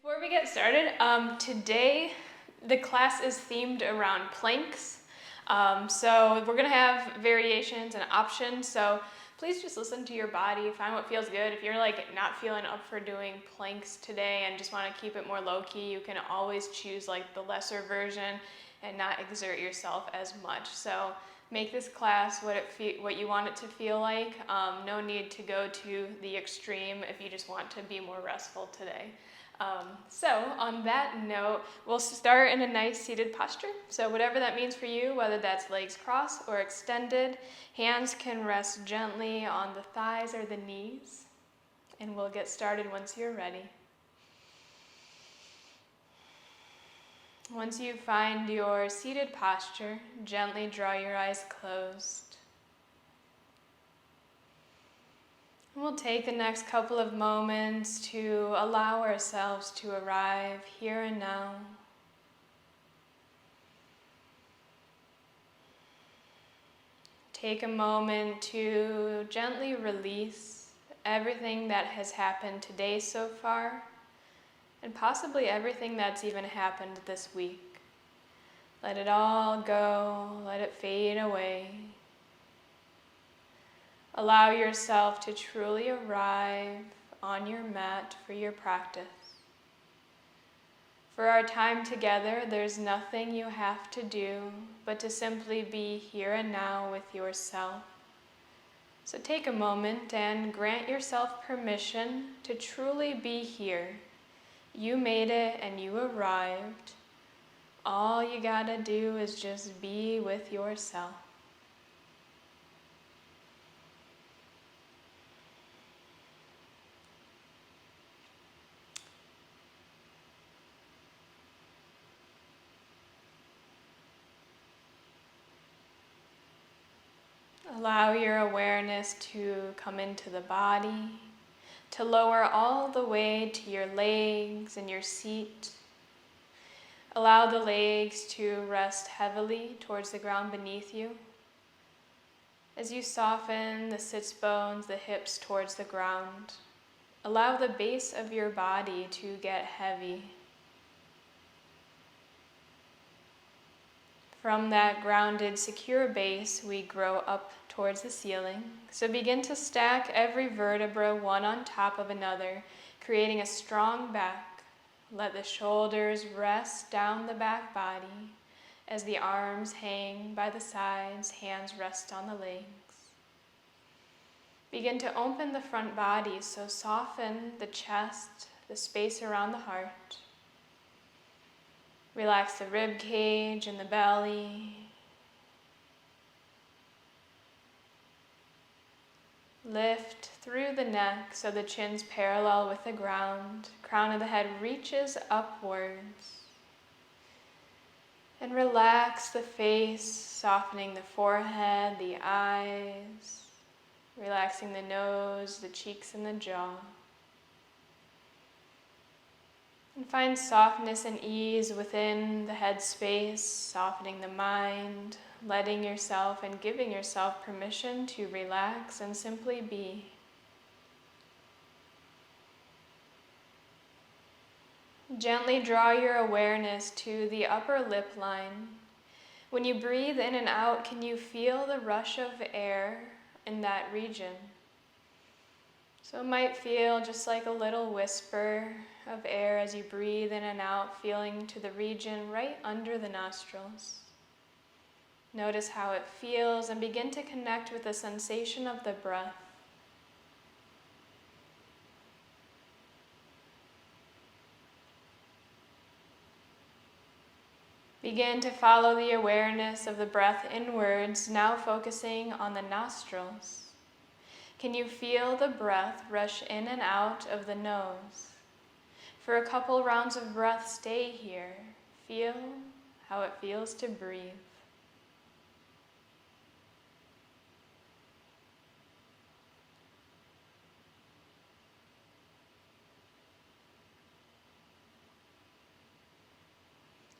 Before we get started, today the class is themed around planks. So we're going to have variations and options, so please just listen to your body, find what feels good. If you're not feeling up for doing planks today and just want to keep it more low-key, you can always choose the lesser version and not exert yourself as much. So make this class what you want it to feel like. No need to go to the extreme if you just want to be more restful today. So on that note, we'll start in a nice seated posture. So whatever that means for you, whether that's legs crossed or extended, hands can rest gently on the thighs or the knees. And we'll get started once you're ready. Once you find your seated posture, gently draw your eyes closed. We'll take the next couple of moments to allow ourselves to arrive here and now. Take a moment to gently release everything that has happened today so far, and possibly everything that's even happened this week. Let it all go, let it fade away. Allow yourself to truly arrive on your mat for your practice. For our time together, there's nothing you have to do but to simply be here and now with yourself. So take a moment and grant yourself permission to truly be here. You made it and you arrived. All you gotta do is just be with yourself. Allow your awareness to come into the body, to lower all the way to your legs and your seat. Allow the legs to rest heavily towards the ground beneath you. As you soften the sits bones, the hips towards the ground, allow the base of your body to get heavy. From that grounded, secure base, we grow up towards the ceiling. So begin to stack every vertebra one on top of another, creating a strong back. Let the shoulders rest down the back body as the arms hang by the sides, hands rest on the legs. Begin to open the front body, so soften the chest, the space around the heart. Relax the rib cage and the belly. Lift through the neck so the chin's parallel with the ground. Crown of the head reaches upwards. And relax the face, softening the forehead, the eyes, relaxing the nose, the cheeks, and the jaw. And find softness and ease within the head space, softening the mind, letting yourself and giving yourself permission to relax and simply be. Gently draw your awareness to the upper lip line. When you breathe in and out, can you feel the rush of air in that region? So it might feel just like a little whisper of air as you breathe in and out, feeling to the region right under the nostrils. Notice how it feels and begin to connect with the sensation of the breath. Begin to follow the awareness of the breath inwards, now focusing on the nostrils. Can you feel the breath rush in and out of the nose? For a couple rounds of breath, stay here. Feel how it feels to breathe.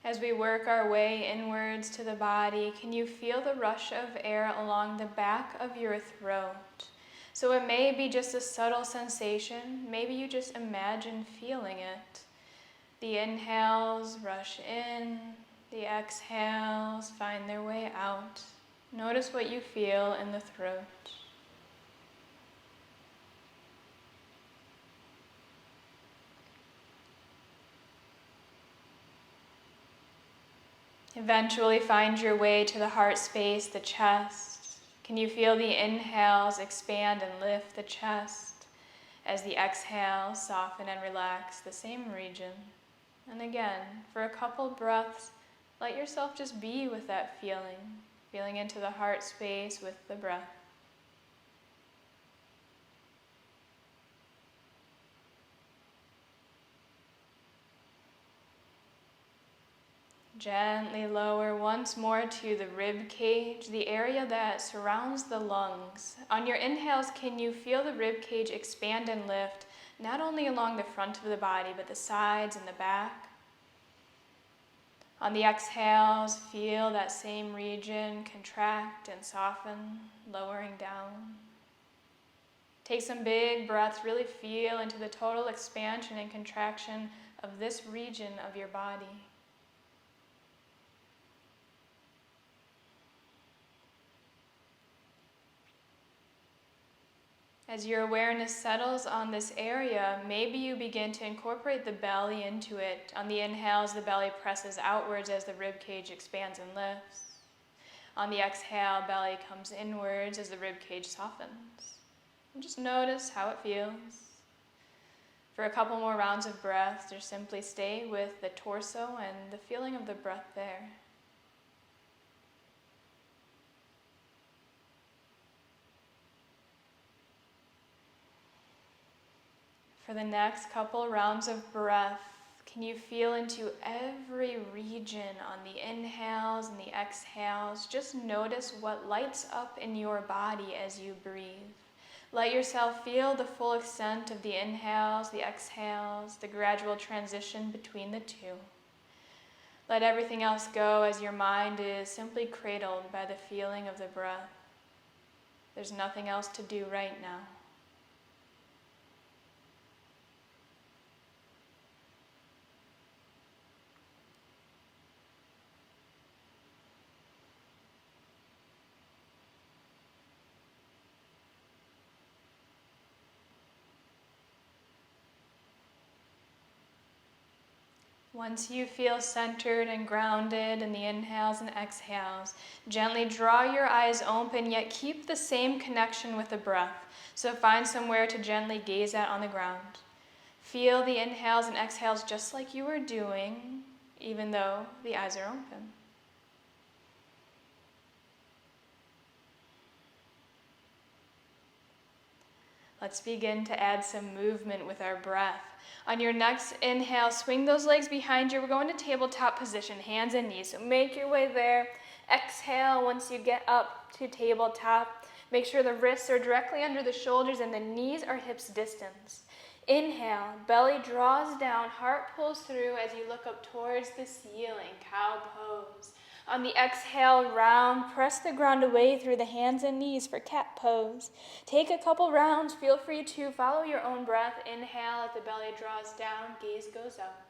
As we work our way inwards to the body, can you feel the rush of air along the back of your throat? So it may be just a subtle sensation. Maybe you just imagine feeling it. The inhales rush in, the exhales find their way out. Notice what you feel in the throat. Eventually find your way to the heart space, the chest. Can you feel the inhales expand and lift the chest as the exhales soften and relax the same region? And again, for a couple breaths, let yourself just be with that feeling into the heart space with the breath. Gently lower once more to the rib cage, the area that surrounds the lungs. On your inhales, can you feel the rib cage expand and lift, not only along the front of the body, but the sides and the back? On the exhales, feel that same region contract and soften, lowering down. Take some big breaths, really feel into the total expansion and contraction of this region of your body. As your awareness settles on this area, maybe you begin to incorporate the belly into it. On the inhales, the belly presses outwards as the rib cage expands and lifts. On the exhale, belly comes inwards as the rib cage softens. And just notice how it feels. For a couple more rounds of breath, just simply stay with the torso and the feeling of the breath there. For the next couple rounds of breath, can you feel into every region on the inhales and the exhales? Just notice what lights up in your body as you breathe. Let yourself feel the full extent of the inhales, the exhales, the gradual transition between the two. Let everything else go as your mind is simply cradled by the feeling of the breath. There's nothing else to do right now. Once you feel centered and grounded in the inhales and exhales, gently draw your eyes open, yet keep the same connection with the breath. So find somewhere to gently gaze at on the ground. Feel the inhales and exhales just like you were doing, even though the eyes are open. Let's begin to add some movement with our breath. On your next inhale, swing those legs behind you. We're going to tabletop position, hands and knees. So make your way there. Exhale once you get up to tabletop. Make sure the wrists are directly under the shoulders and the knees are hips distance. Inhale, belly draws down, heart pulls through as you look up towards the ceiling, cow pose. On the exhale, round, press the ground away through the hands and knees for cat pose. Take a couple rounds, feel free to follow your own breath. Inhale, as the belly draws down, gaze goes up.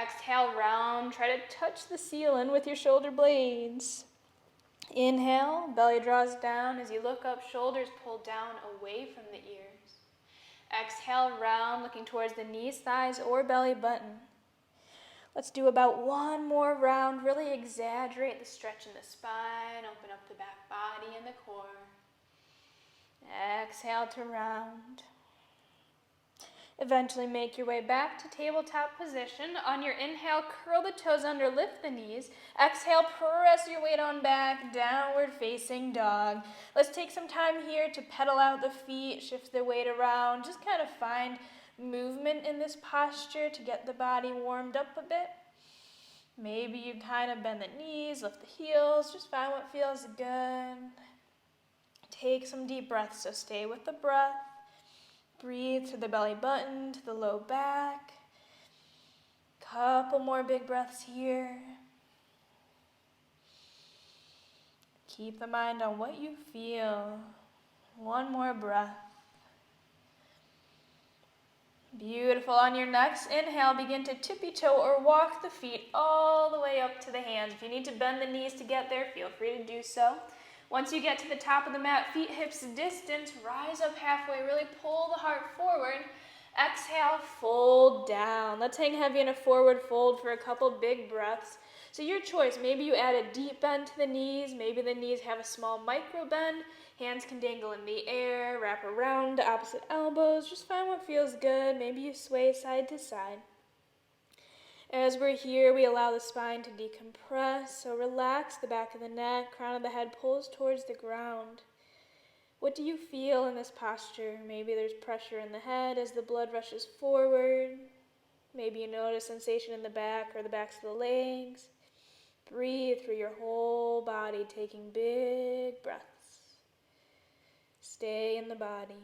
Exhale, round, try to touch the ceiling with your shoulder blades. Inhale, belly draws down as you look up, shoulders pull down away from the ears. Exhale, round, looking towards the knees, thighs, or belly button. Let's do about one more round. Really exaggerate the stretch in the spine. Open up the back body and the core. Exhale to round. Eventually make your way back to tabletop position. On your inhale, curl the toes under, lift the knees. Exhale, press your weight on back, downward facing dog. Let's take some time here to pedal out the feet, shift the weight around. Just kind of find movement in this posture to get the body warmed up a bit. Maybe you kind of bend the knees, lift the heels, just find what feels good. Take some deep breaths, so stay with the breath. Breathe to the belly button, to the low back. Couple more big breaths here. Keep the mind on what you feel. One more breath. Beautiful. On your next inhale, begin to tippy-toe or walk the feet all the way up to the hands. If you need to bend the knees to get there, feel free to do so. Once you get to the top of the mat, feet hips distance, rise up halfway, really pull the heart forward. Exhale, fold down. Let's hang heavy in a forward fold for a couple big breaths. So your choice, maybe you add a deep bend to the knees, maybe the knees have a small micro bend, hands can dangle in the air, wrap around to opposite elbows, just find what feels good, maybe you sway side to side. As we're here, we allow the spine to decompress, so relax the back of the neck, crown of the head pulls towards the ground. What do you feel in this posture? Maybe there's pressure in the head as the blood rushes forward. Maybe you notice sensation in the back or the backs of the legs. Breathe through your whole body, taking big breaths. Stay in the body.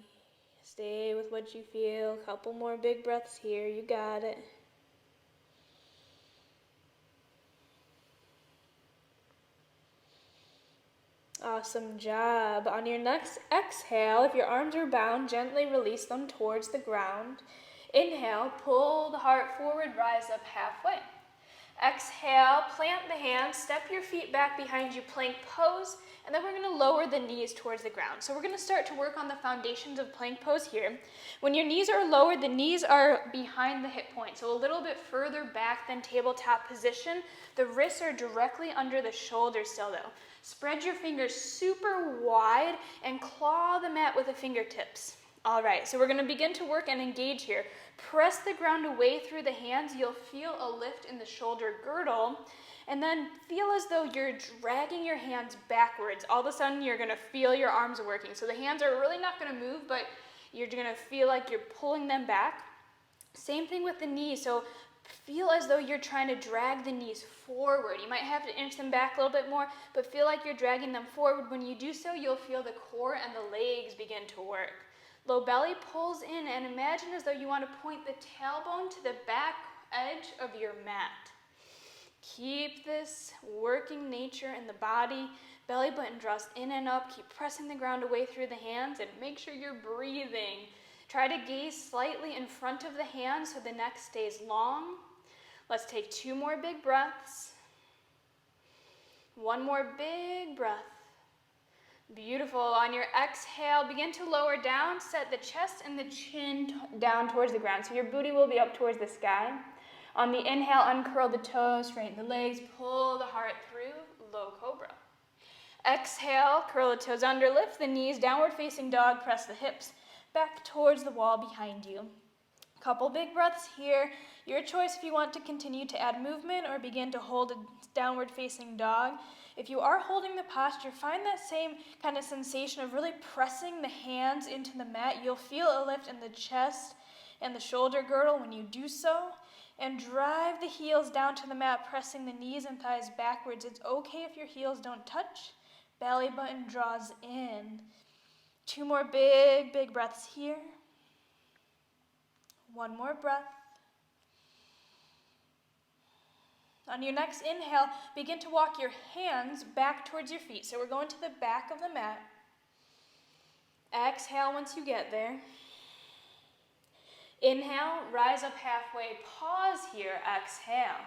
Stay with what you feel. A couple more big breaths here. You got it. Awesome job. On your next exhale, if your arms are bound, gently release them towards the ground. Inhale, pull the heart forward, rise up halfway. Exhale, plant the hands, step your feet back behind you, plank pose, and then we're going to lower the knees towards the ground. So we're going to start to work on the foundations of plank pose here. When your knees are lowered, the knees are behind the hip point, so a little bit further back than tabletop position. The wrists are directly under the shoulders still though. Spread your fingers super wide and claw the mat with the fingertips. All right, so we're going to begin to work and engage here. Press the ground away through the hands. You'll feel a lift in the shoulder girdle. And then feel as though you're dragging your hands backwards. All of a sudden, you're going to feel your arms working. So the hands are really not going to move, but you're going to feel like you're pulling them back. Same thing with the knees. So feel as though you're trying to drag the knees forward. You might have to inch them back a little bit more, but feel like you're dragging them forward. When you do so, you'll feel the core and the legs begin to work. Low belly pulls in, and imagine as though you want to point the tailbone to the back edge of your mat. Keep this working nature in the body. Belly button draws in and up. Keep pressing the ground away through the hands, and make sure you're breathing. Try to gaze slightly in front of the hands so the neck stays long. Let's take 2 more big breaths. 1 more big breath. Beautiful. On your exhale, begin to lower down. Set the chest and the chin down towards the ground. So your booty will be up towards the sky. On the inhale, uncurl the toes, straighten the legs, pull the heart through, low cobra. Exhale, curl the toes under, lift the knees, downward facing dog, press the hips back towards the wall behind you. Couple big breaths here. Your choice if you want to continue to add movement or begin to hold a downward facing dog. If you are holding the posture, find that same kind of sensation of really pressing the hands into the mat. You'll feel a lift in the chest and the shoulder girdle when you do so. And drive the heels down to the mat, pressing the knees and thighs backwards. It's okay if your heels don't touch. Belly button draws in. 2 more big breaths here. 1 more breath. On your next inhale, begin to walk your hands back towards your feet. So we're going to the back of the mat. Exhale once you get there. Inhale, rise up halfway. Pause here, exhale.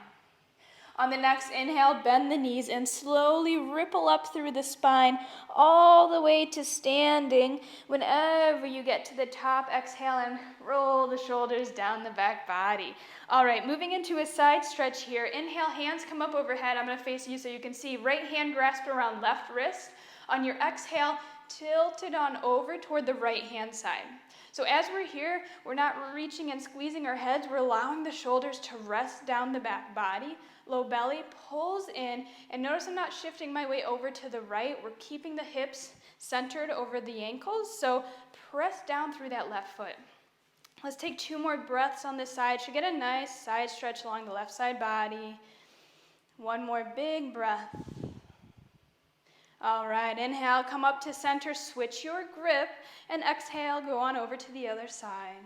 On the next inhale, bend the knees and slowly ripple up through the spine all the way to standing. Whenever you get to the top, exhale and roll the shoulders down the back body. All right, moving into a side stretch here. Inhale, hands come up overhead. I'm going to face you so you can see. Right hand grasped around left wrist. On your exhale, tilt it on over toward the right hand side. So as we're here, we're not reaching and squeezing our heads. We're allowing the shoulders to rest down the back body. Low belly pulls in, and notice I'm not shifting my weight over to the right. We're keeping the hips centered over the ankles, so press down through that left foot. Let's take 2 more breaths on this side. Should get a nice side stretch along the left side body. 1 more big breath. All right, inhale, come up to center, switch your grip, and exhale, go on over to the other side.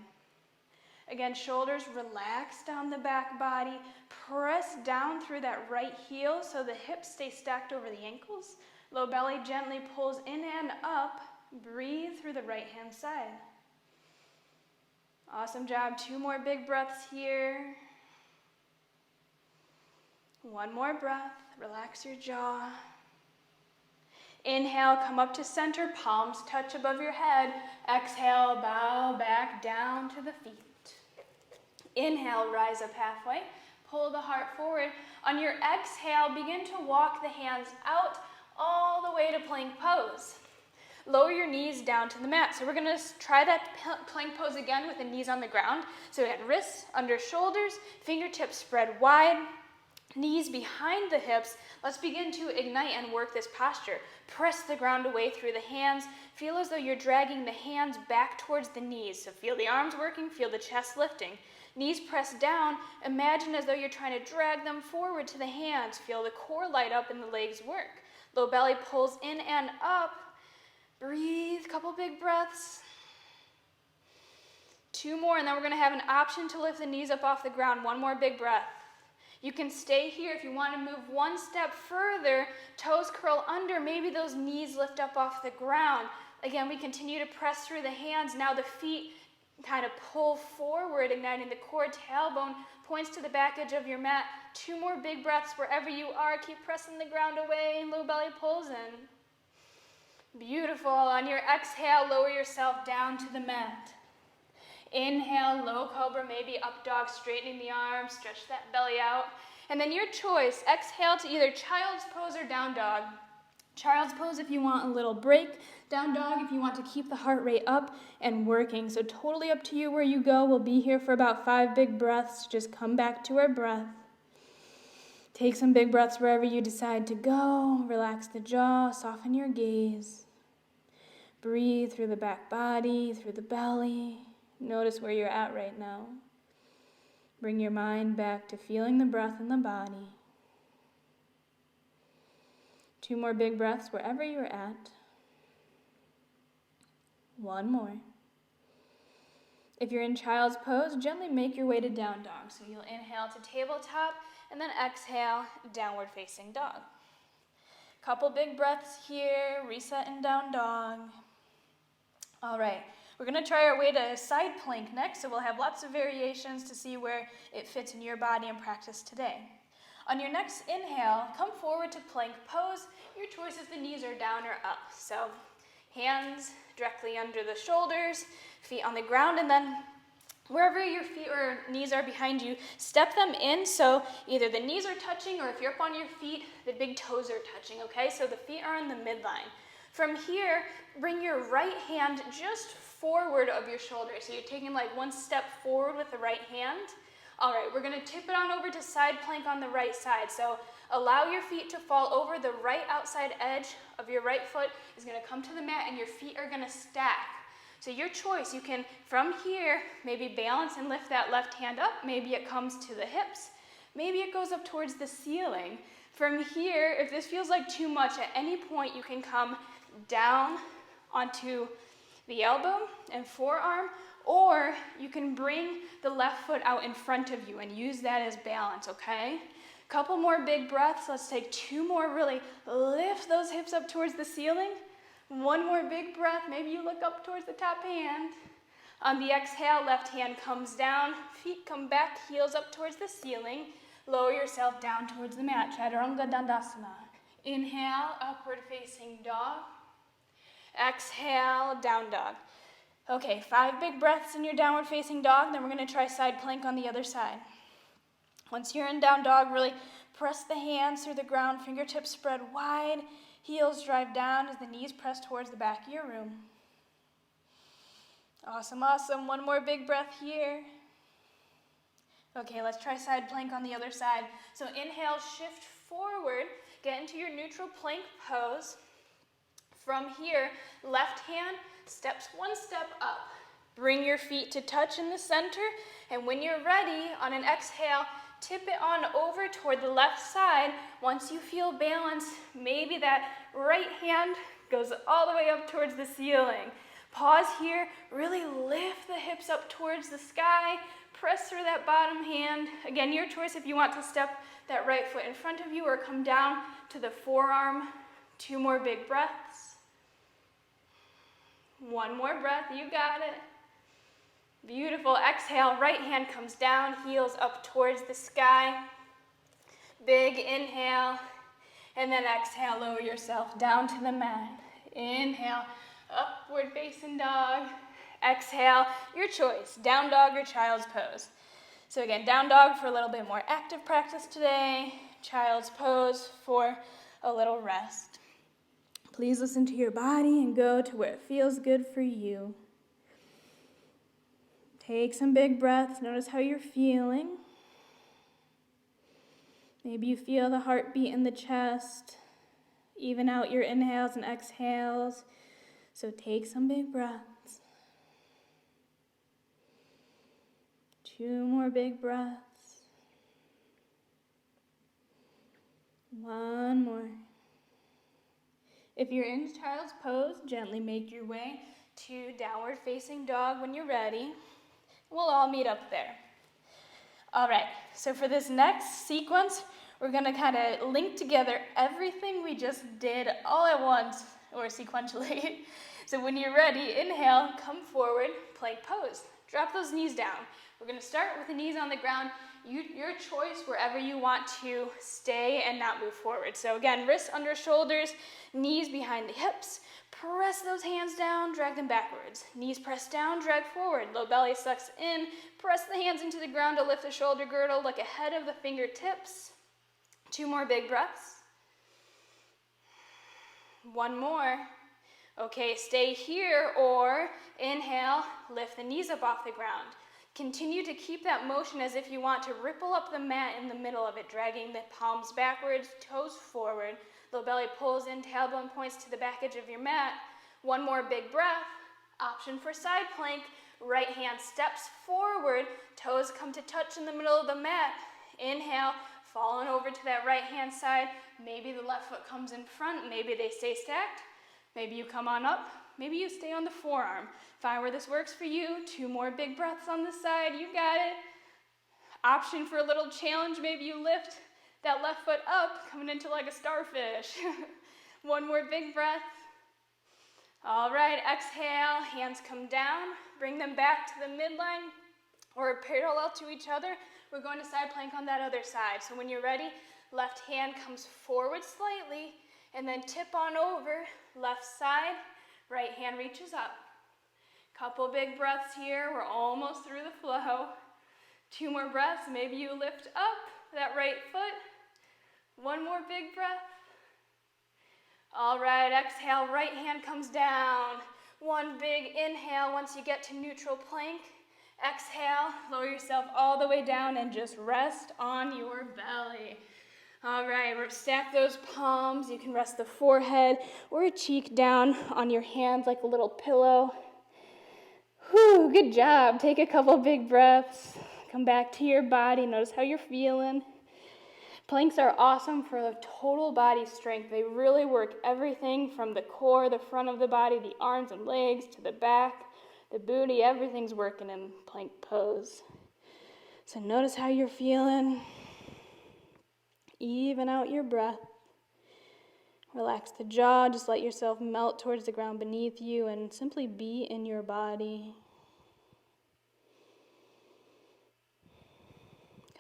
Again, shoulders relax down the back body. Press down through that right heel so the hips stay stacked over the ankles. Low belly gently pulls in and up. Breathe through the right hand side. Awesome job. 2 more big breaths here. 1 more breath. Relax your jaw. Inhale, come up to center, palms touch above your head. Exhale, bow back down to the feet. Inhale, rise up halfway. Pull the heart forward. On your exhale, begin to walk the hands out all the way to plank pose. Lower your knees down to the mat. So we're going to try that plank pose again with the knees on the ground. So we had wrists under shoulders, fingertips spread wide, knees behind the hips. Let's begin to ignite and work this posture. Press the ground away through the hands. Feel as though you're dragging the hands back towards the knees. So feel the arms working, feel the chest lifting. Knees pressed down. Imagine as though you're trying to drag them forward to the hands. Feel the core light up and the legs work. Low belly pulls in and up. Breathe, couple big breaths. 2 more, and then we're going to have an option to lift the knees up off the ground. 1 more big breath. You can stay here if you want to move 1 step further. Toes curl under. Maybe those knees lift up off the ground. Again, we continue to press through the hands. Now the feet kind of pull forward, igniting the core. Tailbone points to the back edge of your mat. 2 more big breaths wherever you are. Keep pressing the ground away. Low belly pulls in. Beautiful. On your exhale, lower yourself down to the mat. Inhale, low cobra, maybe up dog, straightening the arms, stretch that belly out. And then your choice, exhale to either child's pose or down dog. Child's pose if you want a little break. Down dog if you want to keep the heart rate up and working. So totally up to you where you go. We'll be here for about 5 big breaths. Just come back to our breath. Take some big breaths wherever you decide to go. Relax the jaw, soften your gaze. Breathe through the back body, through the belly. Notice where you're at right now. Bring your mind back to feeling the breath in the body. 2 more big breaths wherever you're at. 1 more. If you're in child's pose, gently make your way to down dog. So you'll inhale to tabletop and then exhale, downward facing dog. Couple big breaths here, reset in down dog. All right. We're going to try our way to side plank next, so we'll have lots of variations to see where it fits in your body and practice today. On your next inhale, come forward to plank pose. Your choice if the knees are down or up. So hands directly under the shoulders, feet on the ground, and then wherever your feet or knees are behind you, step them in so either the knees are touching or if you're up on your feet, the big toes are touching, okay? So the feet are in the midline. From here, bring your right hand just forward of your shoulder. So you're taking like 1 step forward with the right hand. All right, we're gonna tip it on over to side plank on the right side. So allow your feet to fall over. The right outside edge of your right foot is gonna come to the mat and your feet are gonna stack. So your choice, you can, from here, maybe balance and lift that left hand up. Maybe it comes to the hips. Maybe it goes up towards the ceiling. From here, if this feels like too much, at any point you can come down onto the elbow and forearm, or you can bring the left foot out in front of you and use that as balance, okay? Couple more big breaths. Let's take 2 more, really lift those hips up towards the ceiling. 1 more big breath. Maybe you look up towards the top hand. On the exhale, left hand comes down, feet come back, heels up towards the ceiling. Lower yourself down towards the mat, Chaturanga Dandasana. Inhale, upward facing dog. Exhale, down dog. Okay, 5 big breaths in your downward facing dog, then we're gonna try side plank on the other side. Once you're in down dog, really press the hands through the ground, fingertips spread wide, heels drive down as the knees press towards the back of your room. Awesome, awesome. 1 more big breath here. Okay, let's try side plank on the other side. So inhale, shift forward, get into your neutral plank pose. From here, left hand steps 1 step up. Bring your feet to touch in the center, and when you're ready, on an exhale, tip it on over toward the left side. Once you feel balance, maybe that right hand goes all the way up towards the ceiling. Pause here, really lift the hips up towards the sky, press through that bottom hand. Again, your choice if you want to step that right foot in front of you or come down to the forearm. 2 more big breaths. 1 more breath, you got it. Beautiful. Exhale, right hand comes down, heels up towards the sky. Big inhale, and then exhale, lower yourself down to the mat. Inhale, upward facing dog. Exhale, your choice, down dog or child's pose. So again, down dog for a little bit more active practice today, child's pose for a little rest. Please listen to your body and go to where it feels good for you. Take some big breaths, notice how you're feeling. Maybe you feel the heartbeat in the chest. Even out your inhales and exhales. So take some big breaths. 2 more big breaths. 1 more. If you're in child's pose, gently make your way to downward facing dog when you're ready. We'll all meet up there. All right, so for this next sequence, we're gonna kind of link together everything we just did all at once, or sequentially. So when you're ready, inhale, come forward, plank pose. Drop those knees down. We're gonna start with the knees on the ground. Your choice wherever you want to stay and not move forward. So again, wrists under shoulders, knees behind the hips. Press those hands down, drag them backwards. Knees press down, drag forward. Low belly sucks in. Press the hands into the ground to lift the shoulder girdle, look ahead of the fingertips. 2 more big breaths. 1 more. Okay, stay here, or inhale, lift the knees up off the ground. Continue to keep that motion as if you want to ripple up the mat in the middle of it, dragging the palms backwards, toes forward. Low belly pulls in, tailbone points to the back edge of your mat. 1 more big breath. Option for side plank. Right hand steps forward, toes come to touch in the middle of the mat. Inhale, falling over to that right hand side. Maybe the left foot comes in front, maybe they stay stacked. Maybe you come on up, maybe you stay on the forearm. Find where this works for you. 2 more big breaths on the side, you got it. Option for a little challenge, maybe you lift that left foot up, coming into like a starfish. 1 more big breath. All right, exhale, hands come down, bring them back to the midline or parallel to each other. We're going to side plank on that other side. So when you're ready, left hand comes forward slightly and then tip on over, left side, right hand reaches up. Couple big breaths here, we're almost through the flow. 2 more breaths, maybe you lift up that right foot. 1 more big breath. All right, exhale, right hand comes down. 1 big inhale once you get to neutral plank. Exhale, lower yourself all the way down and just rest on your belly. All right, stack those palms. You can rest the forehead or a cheek down on your hands like a little pillow. Whew, good job. Take a couple big breaths. Come back to your body. Notice how you're feeling. Planks are awesome for the total body strength. They really work everything from the core, the front of the body, the arms and legs, to the back, the booty. Everything's working in plank pose. So notice how you're feeling. Even out your breath. Relax the jaw. Just let yourself melt towards the ground beneath you and simply be in your body.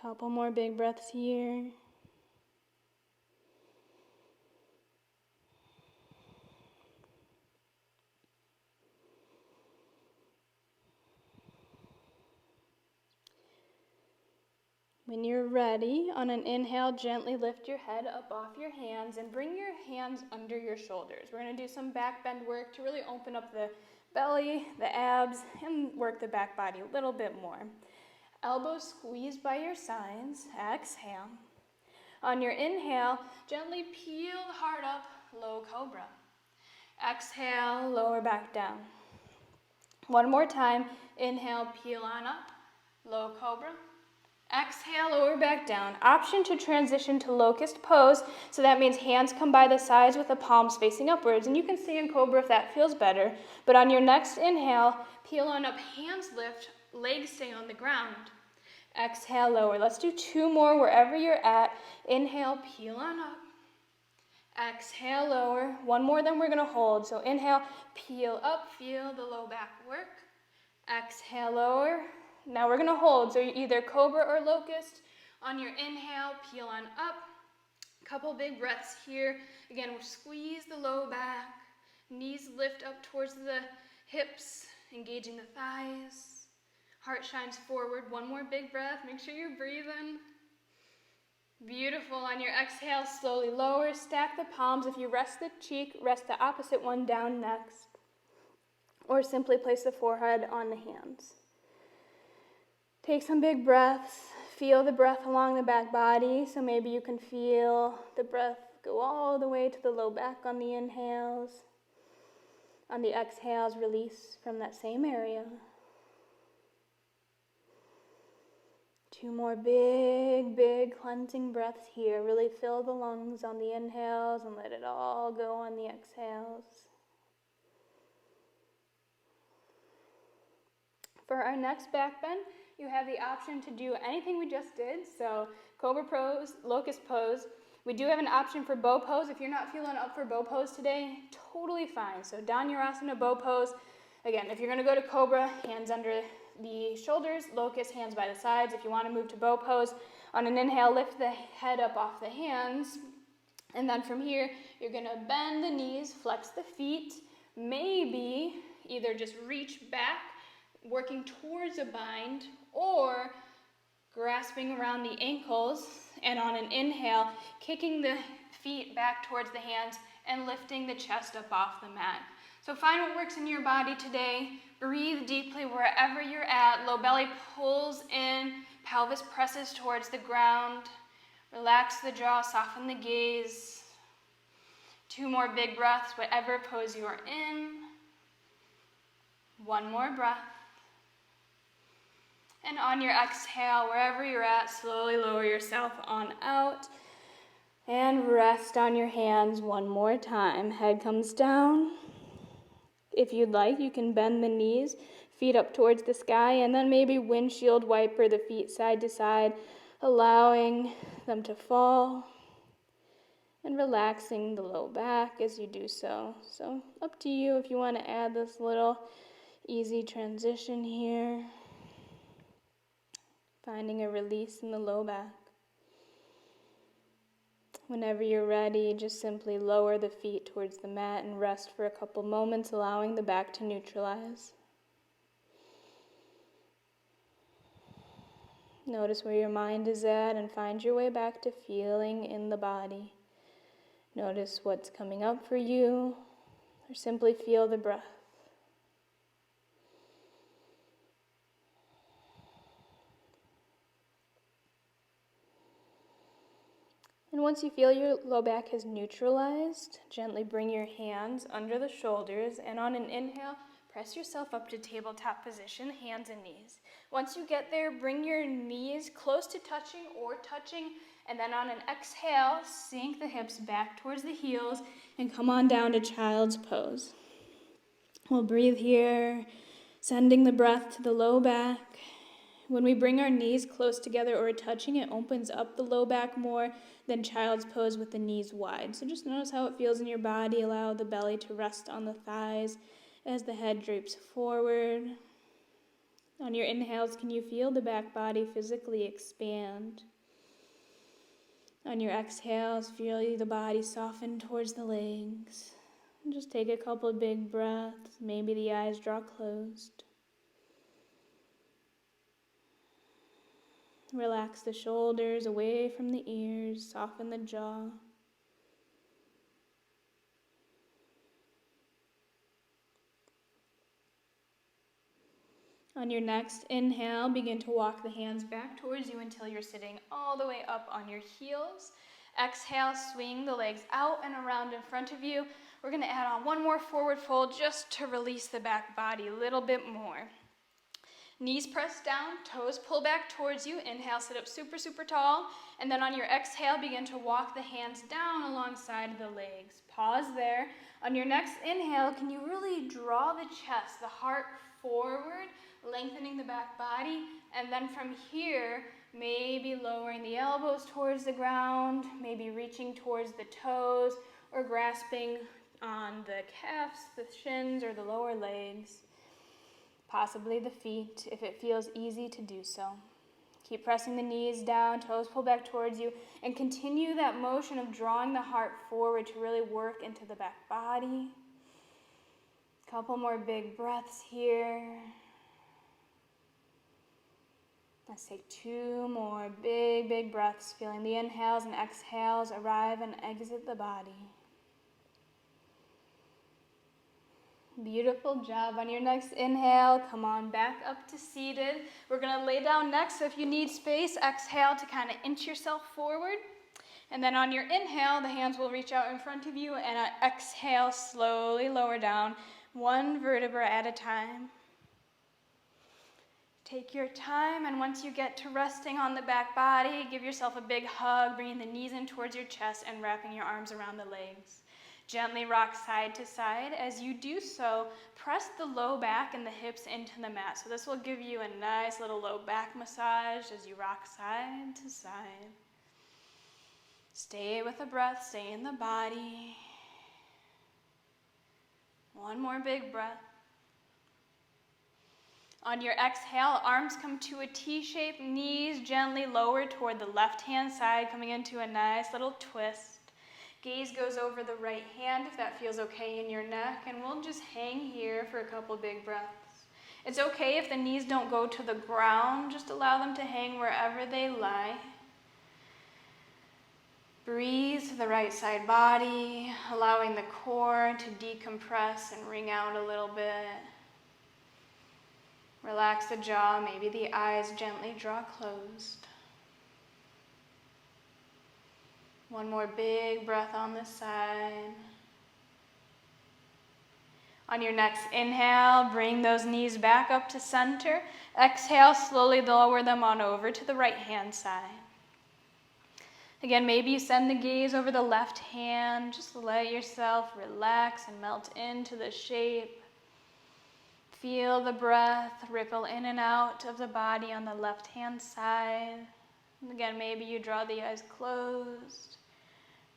Couple more big breaths here. When you're ready, on an inhale, gently lift your head up off your hands and bring your hands under your shoulders. We're going to do some back bend work to really open up the belly, the abs, and work the back body a little bit more. Elbows squeezed by your sides. Exhale. On your inhale, gently peel the heart up, low cobra. Exhale, lower back down. 1 more time. Inhale, peel on up, low cobra. Exhale, lower back down. Option to transition to locust pose. So that means hands come by the sides with the palms facing upwards. And you can stay in cobra if that feels better. But on your next inhale, peel on up, hands lift, legs stay on the ground. Exhale, lower. Let's do 2 more wherever you're at. Inhale, peel on up. Exhale, lower. 1 more, then we're going to hold. So inhale, peel up, feel the low back work. Exhale, lower. Now we're gonna hold, so you're either cobra or locust. On your inhale, peel on up. Couple big breaths here. Again, we'll squeeze the low back. Knees lift up towards the hips, engaging the thighs. Heart shines forward. One more big breath. Make sure you're breathing. Beautiful. On your exhale, slowly lower. Stack the palms. If you rest the cheek, rest the opposite one down next. Or simply place the forehead on the hands. Take some big breaths. Feel the breath along the back body. So maybe you can feel the breath go all the way to the low back on the inhales. On the exhales, release from that same area. 2 more big cleansing breaths here. Really fill the lungs on the inhales and let it all go on the exhales. For our next back bend, you have the option to do anything we just did. So cobra pose, locust pose. We do have an option for bow pose. If you're not feeling up for bow pose today, totally fine. So Dhanurasana, bow pose. Again, if you're going to go to cobra, hands under the shoulders, locust, hands by the sides. If you want to move to bow pose, on an inhale, lift the head up off the hands. And then from here, you're going to bend the knees, flex the feet. Maybe either just reach back, working towards a bind, or grasping around the ankles, and on an inhale, kicking the feet back towards the hands and lifting the chest up off the mat. So find what works in your body today. Breathe deeply wherever you're at. Low belly pulls in, pelvis presses towards the ground. Relax the jaw, soften the gaze. 2 more big breaths, whatever pose you are in. 1 more breath. And on your exhale, wherever you're at, slowly lower yourself on out. And rest on your hands 1 more time. Head comes down. If you'd like, you can bend the knees, feet up towards the sky, and then maybe windshield wiper the feet side to side, allowing them to fall and relaxing the low back as you do so. So up to you if you want to add this little easy transition here. Finding a release in the low back. Whenever you're ready, just simply lower the feet towards the mat and rest for a couple moments, allowing the back to neutralize. Notice where your mind is at and find your way back to feeling in the body. Notice what's coming up for you, or simply feel the breath. And once you feel your low back has neutralized, gently bring your hands under the shoulders, and on an inhale, press yourself up to tabletop position, hands and knees. Once you get there, bring your knees close to touching or touching, and then on an exhale, sink the hips back towards the heels and come on down to child's pose. We'll breathe here, sending the breath to the low back. When we bring our knees close together or touching, it opens up the low back more than child's pose with the knees wide. So just notice how it feels in your body. Allow the belly to rest on the thighs as the head drapes forward. On your inhales, can you feel the back body physically expand? On your exhales, feel the body soften towards the legs. And just take a couple of big breaths. Maybe the eyes draw closed. Relax the shoulders away from the ears, soften the jaw. On your next inhale, begin to walk the hands back towards you until you're sitting all the way up on your heels. Exhale, swing the legs out and around in front of you. We're going to add on 1 more forward fold just to release the back body a little bit more. Knees press down, toes pull back towards you. Inhale, sit up super tall. And then on your exhale, begin to walk the hands down alongside the legs. Pause there. On your next inhale, can you really draw the chest, the heart forward, lengthening the back body? And then from here, maybe lowering the elbows towards the ground, maybe reaching towards the toes, or grasping on the calves, the shins, or the lower legs. possibly the feet if it feels easy to do so. Keep pressing the knees down, toes pull back towards you, and continue that motion of drawing the heart forward to really work into the back body. Couple more big breaths here. Let's take 2 more big breaths, feeling the inhales and exhales arrive and exit the body. Beautiful job. On your next inhale, come on back up to seated. We're going to lay down next, so if you need space, exhale to kind of inch yourself forward. And then on your inhale, the hands will reach out in front of you, and on exhale, slowly lower down, 1 vertebra at a time. Take your time, and once you get to resting on the back body, give yourself a big hug, bringing the knees in towards your chest and wrapping your arms around the legs. Gently rock side to side. As you do so, press the low back and the hips into the mat. So this will give you a nice little low back massage as you rock side to side. Stay with the breath, stay in the body. 1 more big breath. On your exhale, arms come to a T shape, knees gently lower toward the left-hand side, coming into a nice little twist. Gaze goes over the right hand if that feels okay in your neck, and we'll just hang here for a couple big breaths. It's okay if the knees don't go to the ground, just allow them to hang wherever they lie. Breathe to the right side body, allowing the core to decompress and wring out a little bit. Relax the jaw, maybe the eyes gently draw closed. 1 more big breath on this side. On your next inhale, bring those knees back up to center. Exhale, slowly lower them on over to the right-hand side. Again, maybe you send the gaze over the left hand. Just let yourself relax and melt into the shape. Feel the breath ripple in and out of the body on the left-hand side. And again, maybe you draw the eyes closed.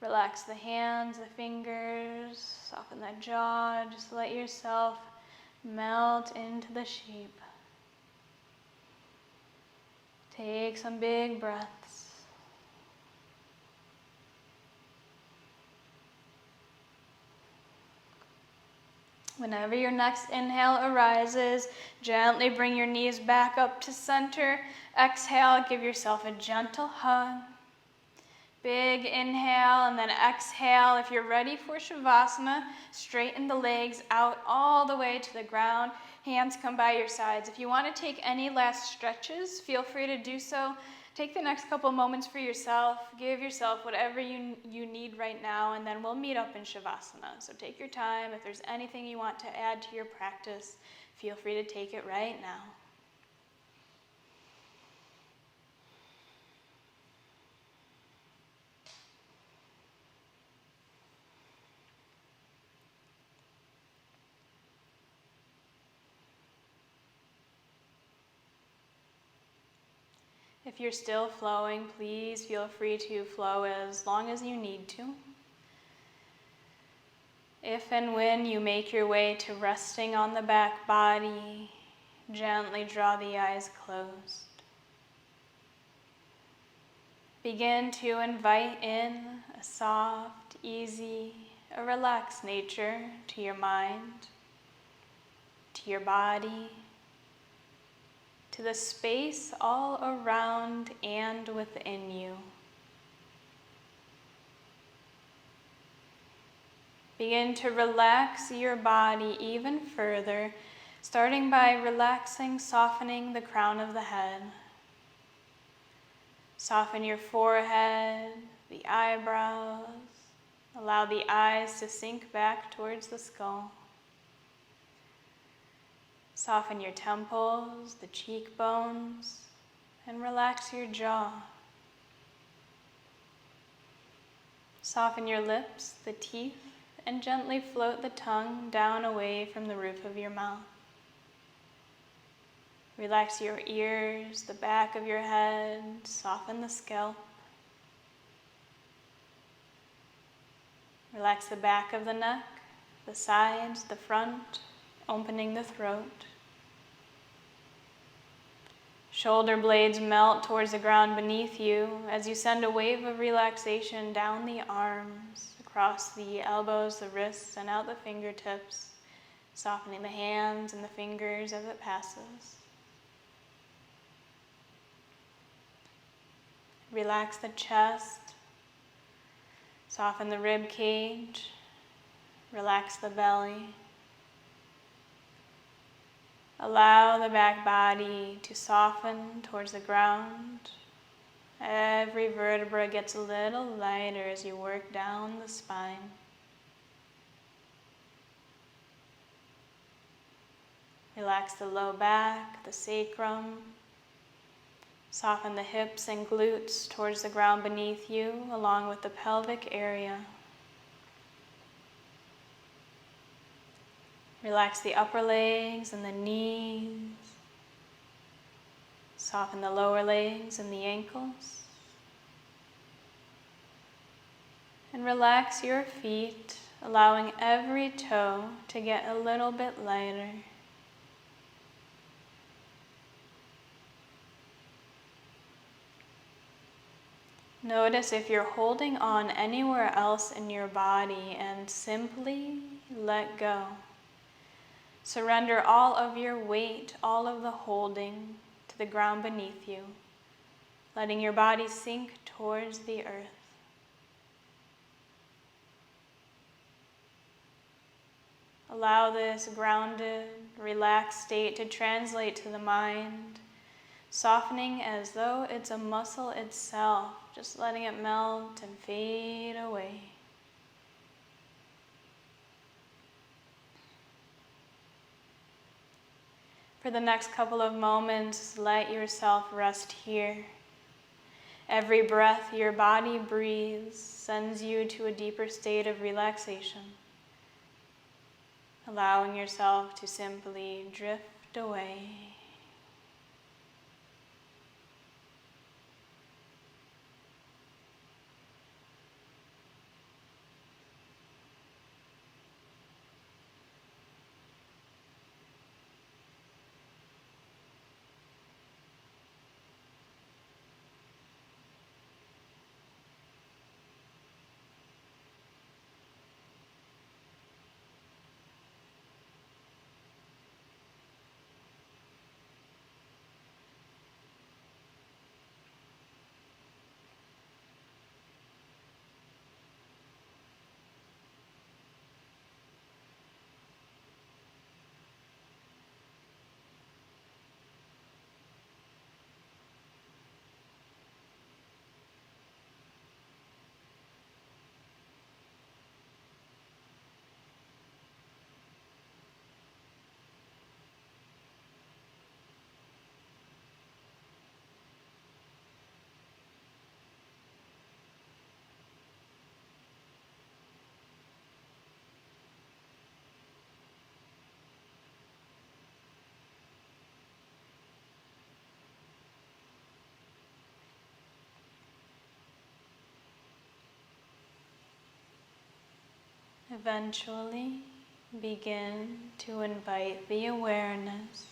Relax the hands, the fingers, soften that jaw. Just let yourself melt into the shape. Take some big breaths. Whenever your next inhale arises, gently bring your knees back up to center. Exhale, give yourself a gentle hug. Big inhale, and then exhale. If you're ready for Shavasana, straighten the legs out all the way to the ground. Hands come by your sides. If you want to take any last stretches, feel free to do so. Take the next couple moments for yourself. Give yourself whatever you need right now, and then we'll meet up in Shavasana. So take your time. If there's anything you want to add to your practice, feel free to take it right now. If you're still flowing, please feel free to flow as long as you need to. If and when you make your way to resting on the back body, gently draw the eyes closed. Begin to invite in a soft, easy, a relaxed nature to your mind, to your body, to the space all around and within you. Begin to relax your body even further, starting by relaxing, softening the crown of the head. Soften your forehead, the eyebrows. Allow the eyes to sink back towards the skull. Soften your temples, the cheekbones, and relax your jaw. Soften your lips, the teeth, and gently float the tongue down away from the roof of your mouth. Relax your ears, the back of your head, soften the scalp. Relax the back of the neck, the sides, the front, opening the throat. Shoulder blades melt towards the ground beneath you as you send a wave of relaxation down the arms, across the elbows, the wrists, and out the fingertips, softening the hands and the fingers as it passes. Relax the chest, soften the rib cage, relax the belly. Allow the back body to soften towards the ground. Every vertebra gets a little lighter as you work down the spine. Relax the low back, the sacrum. Soften the hips and glutes towards the ground beneath you, along with the pelvic area. Relax the upper legs and the knees. Soften the lower legs and the ankles. And relax your feet, allowing every toe to get a little bit lighter. Notice if you're holding on anywhere else in your body and simply let go. Surrender all of your weight, all of the holding to the ground beneath you, letting your body sink towards the earth. Allow this grounded, relaxed state to translate to the mind, softening as though it's a muscle itself, just letting it melt and fade away. For the next couple of moments, let yourself rest here. Every breath your body breathes sends you to a deeper state of relaxation, allowing yourself to simply drift away. Eventually, begin to invite the awareness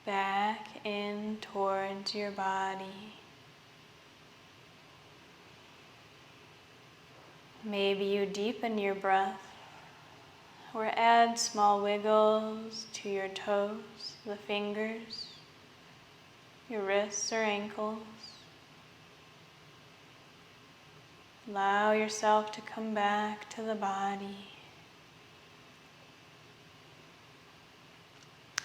back in towards your body. Maybe you deepen your breath or add small wiggles to your toes, the fingers, your wrists or ankles. Allow yourself to come back to the body.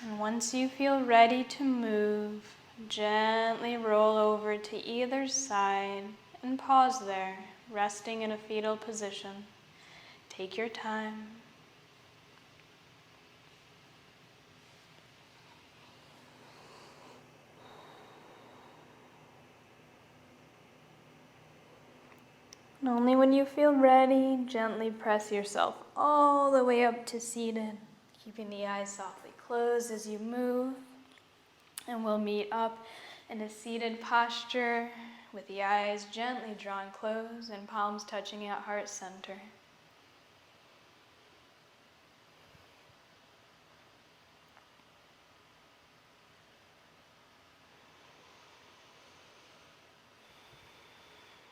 And once you feel ready to move, gently roll over to either side and pause there, resting in a fetal position. Take your time. And only when you feel ready, gently press yourself all the way up to seated, keeping the eyes softly closed as you move. And we'll meet up in a seated posture with the eyes gently drawn closed and palms touching at heart center.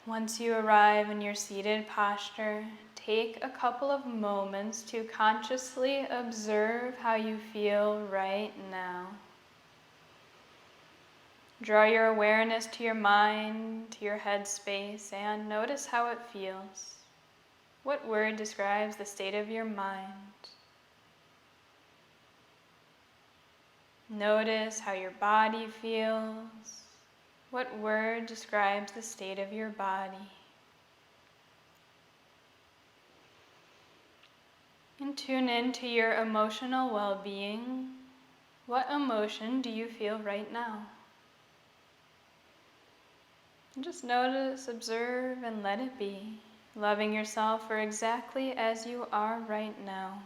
Once you arrive in your seated posture, take a couple of moments to consciously observe how you feel right now. Draw your awareness to your mind, to your head space, and notice how it feels. What word describes the state of your mind? Notice how your body feels. What word describes the state of your body? And tune into your emotional well-being. What emotion do you feel right now? And just notice, observe, and let it be, loving yourself for exactly as you are right now.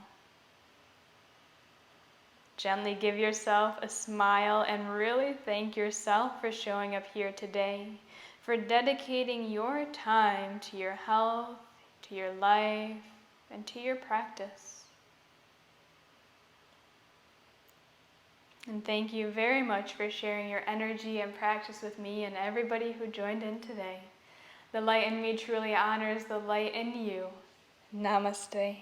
Gently give yourself a smile and really thank yourself for showing up here today, for dedicating your time to your health, to your life, and to your practice. And thank you very much for sharing your energy and practice with me and everybody who joined in today. The light in me truly honors the light in you. Namaste.